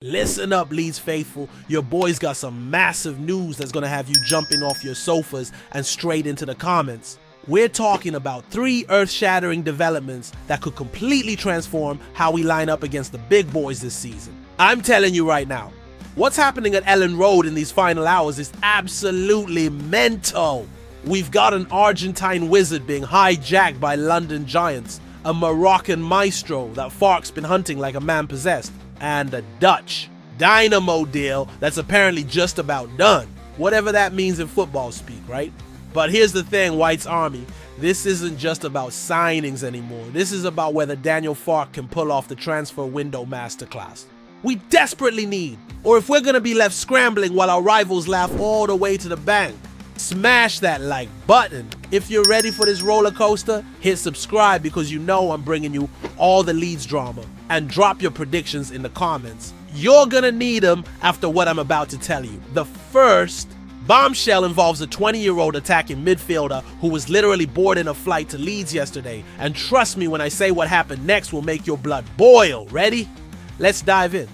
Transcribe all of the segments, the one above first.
Listen up, Leeds faithful. Your boy's got some massive news that's gonna have you jumping off your sofas and straight into the comments. We're talking about 3 earth-shattering developments that could completely transform how we line up against the big boys this season. I'm telling you right now, what's happening at Elland Road in these final hours is absolutely mental. We've got an Argentine wizard being hijacked by London giants, a Moroccan maestro that Fark's been hunting like a man possessed, and a Dutch dynamo deal that's apparently just about done. Whatever that means in football speak, right? But here's the thing, White's Army. This isn't just about signings anymore. This is about whether Daniel Fark can pull off the transfer window masterclass. We desperately need, or if we're gonna be left scrambling while our rivals laugh all the way to the bank. Smash that like button. If you're ready for this roller coaster, hit subscribe because you know I'm bringing you all the Leeds drama, and drop your predictions in the comments. You're gonna need them after what I'm about to tell you. The first bombshell involves a 20-year-old attacking midfielder who was literally boarding a flight to Leeds yesterday, and trust me when I say what happened next will make your blood boil. Ready? Let's dive in.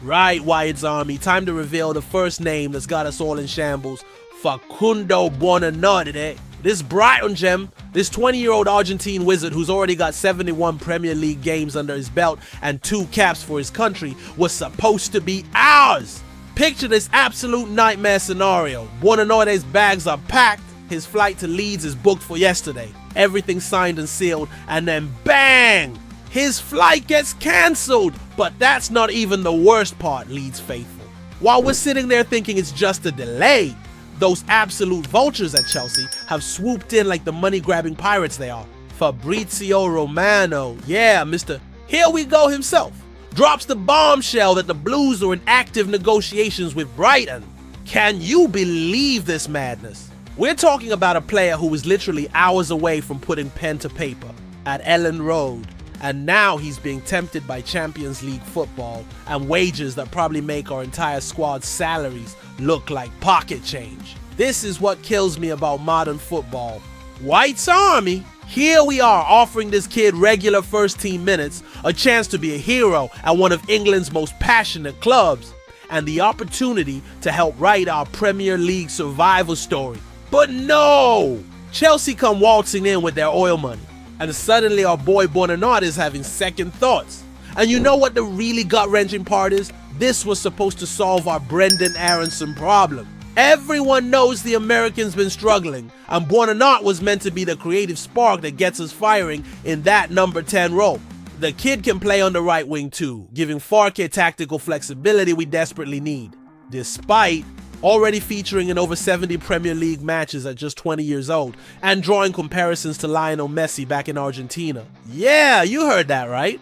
Right, Wyatt's Army, time to reveal the first name that's got us all in shambles. Facundo Buonanotte. This Brighton gem, this 20-year-old Argentine wizard who's already got 71 Premier League games under his belt and 2 caps for his country, was supposed to be ours. Picture this absolute nightmare scenario. Buonanotte's bags are packed, his flight to Leeds is booked for yesterday, everything signed and sealed, and then bang! His flight gets cancelled. But that's not even the worst part, Leeds faithful. While we're sitting there thinking it's just a delay, those absolute vultures at Chelsea have swooped in like the money-grabbing pirates they are. Fabrizio Romano, yeah, Mr. Here we go himself, drops the bombshell that the Blues are in active negotiations with Brighton. Can you believe this madness? We're talking about a player who was literally hours away from putting pen to paper at Elland Road, and now he's being tempted by Champions League football and wages that probably make our entire squad's salaries look like pocket change. This is what kills me about modern football. White's Army, here we are offering this kid regular first team minutes, a chance to be a hero at one of England's most passionate clubs, and the opportunity to help write our Premier League survival story. But no! Chelsea come waltzing in with their oil money, and suddenly our boy Buonanotte is having second thoughts. And you know what the really gut-wrenching part is? This was supposed to solve our Brendan Aronson problem. Everyone knows the American's been struggling, and Buonanotte was meant to be the creative spark that gets us firing in that number 10 role. The kid can play on the right wing too, giving Farke tactical flexibility we desperately need, despite already featuring in over 70 Premier League matches at just 20 years old, and drawing comparisons to Lionel Messi back in Argentina. Yeah, you heard that right.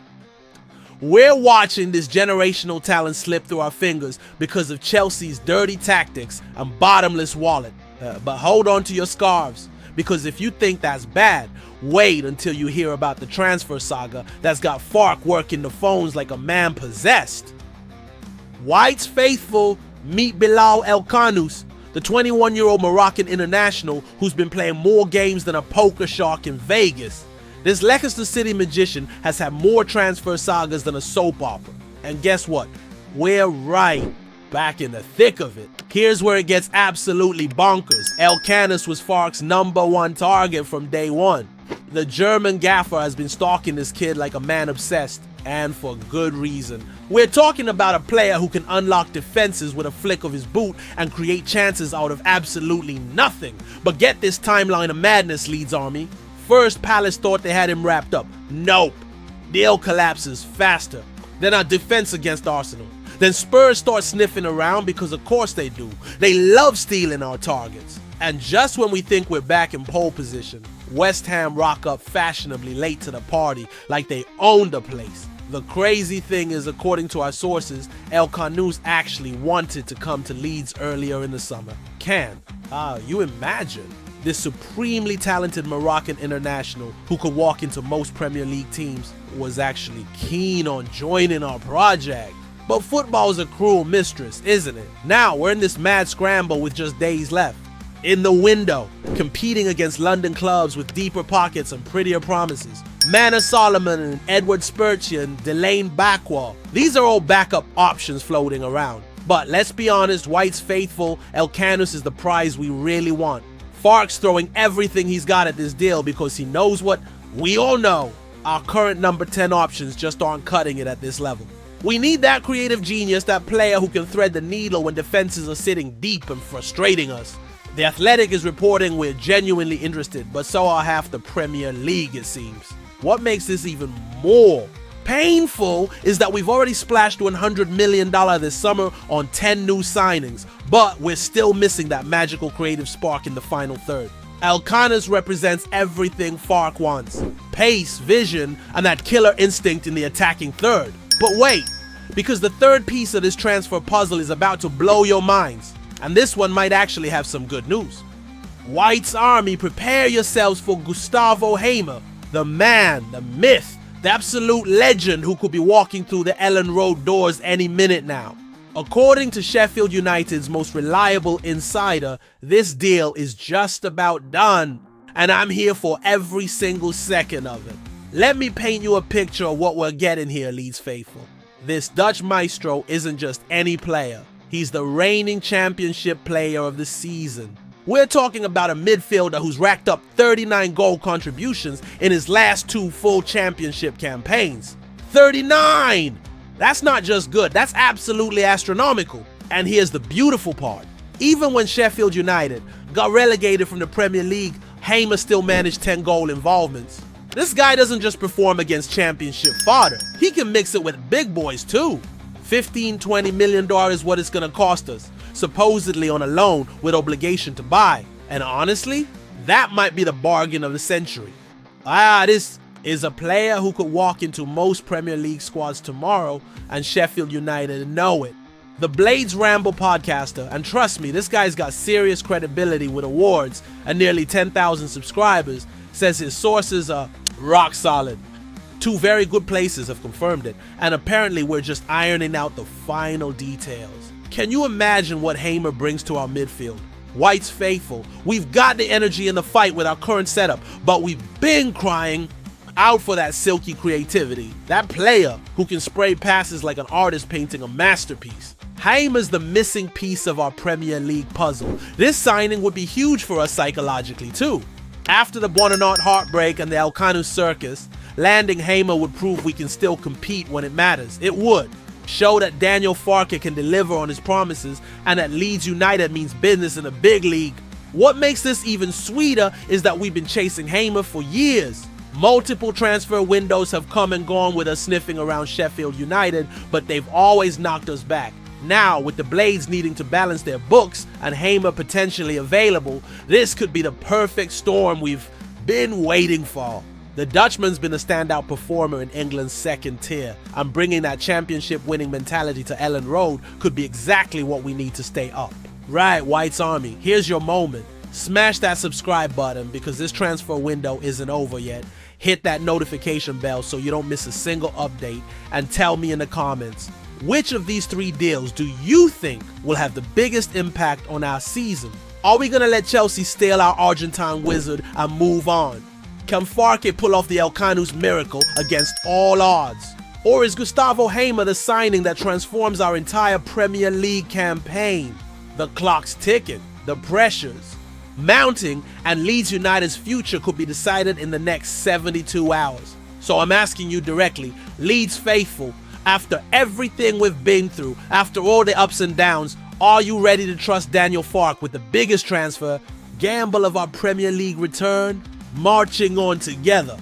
We're watching this generational talent slip through our fingers because of Chelsea's dirty tactics and bottomless wallet. But hold on to your scarves, because if you think that's bad, wait until you hear about the transfer saga that's got Fark working the phones like a man possessed. White's faithful, meet Bilal El Khanous, the 21-year-old Moroccan international who's been playing more games than a poker shark in Vegas. This Leicester City magician has had more transfer sagas than a soap opera. And guess what? We're right back in the thick of it. Here's where it gets absolutely bonkers. El Khanous was Fark's #1 target from day one. The German gaffer has been stalking this kid like a man obsessed, and for good reason. We're talking about a player who can unlock defenses with a flick of his boot and create chances out of absolutely nothing. But get this timeline of madness, Leeds Army. First, Palace thought they had him wrapped up. Nope. Deal collapses faster. Then our defense against Arsenal. Then Spurs start sniffing around because of course they do. They love stealing our targets. And just when we think we're back in pole position, West Ham rock up fashionably late to the party like they own the place. The crazy thing is, according to our sources, El Khanous actually wanted to come to Leeds earlier in the summer. You imagine? This supremely talented Moroccan international who could walk into most Premier League teams was actually keen on joining our project. But football is a cruel mistress, isn't it? Now we're in this mad scramble with just days left. In the window, competing against London clubs with deeper pockets and prettier promises. Manor Solomon and Edward Spurgeon, Delane Backwell. These are all backup options floating around. But let's be honest, White's faithful, Elkanus is the prize we really want. Fark's throwing everything he's got at this deal because he knows what we all know. Our current number 10 options just aren't cutting it at this level. We need that creative genius, that player who can thread the needle when defenses are sitting deep and frustrating us. The Athletic is reporting we're genuinely interested, but so are half the Premier League, it seems. What makes this even more painful is that we've already splashed $100 million this summer on 10 new signings, but we're still missing that magical creative spark in the final third. Elkanus represents everything Fark wants: pace, vision, and that killer instinct in the attacking third. But wait, because the third piece of this transfer puzzle is about to blow your minds, and this one might actually have some good news. White's Army, prepare yourselves for Gustavo Hamer, the man, the myth, the absolute legend who could be walking through the Elland Road doors any minute now. According to Sheffield United's most reliable insider, this deal is just about done, and I'm here for every single second of it. Let me paint you a picture of what we're getting here, Leeds faithful. This Dutch maestro isn't just any player. He's the reigning championship player of the season. We're talking about a midfielder who's racked up 39 goal contributions in his last 2 full championship campaigns. 39! That's not just good, that's absolutely astronomical. And here's the beautiful part. Even when Sheffield United got relegated from the Premier League, Hamer still managed 10 goal involvements. This guy doesn't just perform against championship fodder, he can mix it with big boys too. $15–20 million is what it's gonna cost us, supposedly on a loan with obligation to buy. And honestly, that might be the bargain of the century. This is a player who could walk into most Premier League squads tomorrow and Sheffield United know it. The Blades Ramble podcaster, and trust me, this guy's got serious credibility with awards and nearly 10,000 subscribers, says his sources are rock solid. 2 very good places have confirmed it, and apparently we're just ironing out the final details. Can you imagine what Hamer brings to our midfield? White's faithful, we've got the energy in the fight with our current setup, but we've been crying out for that silky creativity, that player who can spray passes like an artist painting a masterpiece. Hamer's the missing piece of our Premier League puzzle. This signing would be huge for us psychologically too. After the Buonanotte heartbreak and the Elkanus circus, landing Hamer would prove we can still compete when it matters. It would show that Daniel Farke can deliver on his promises and that Leeds United means business in a big league. What makes this even sweeter is that we've been chasing Hamer for years. Multiple transfer windows have come and gone with us sniffing around Sheffield United, but they've always knocked us back. Now, with the Blades needing to balance their books and Hamer potentially available, this could be the perfect storm we've been waiting for. The Dutchman's been a standout performer in England's second tier, and bringing that championship winning mentality to Elland Road could be exactly what we need to stay up. Right, White's Army, here's your moment. Smash that subscribe button because this transfer window isn't over yet. Hit that notification bell so you don't miss a single update, and tell me in the comments, which of these 3 deals do you think will have the biggest impact on our season? Are we gonna let Chelsea steal our Argentine wizard and move on? Can Farke pull off the Elkanus miracle against all odds? Or is Gustavo Hamer the signing that transforms our entire Premier League campaign? The clock's ticking, the pressure's mounting, and Leeds United's future could be decided in the next 72 hours. So I'm asking you directly, Leeds faithful, after everything we've been through, after all the ups and downs, are you ready to trust Daniel Farke with the biggest transfer, gamble of our Premier League return, marching on together?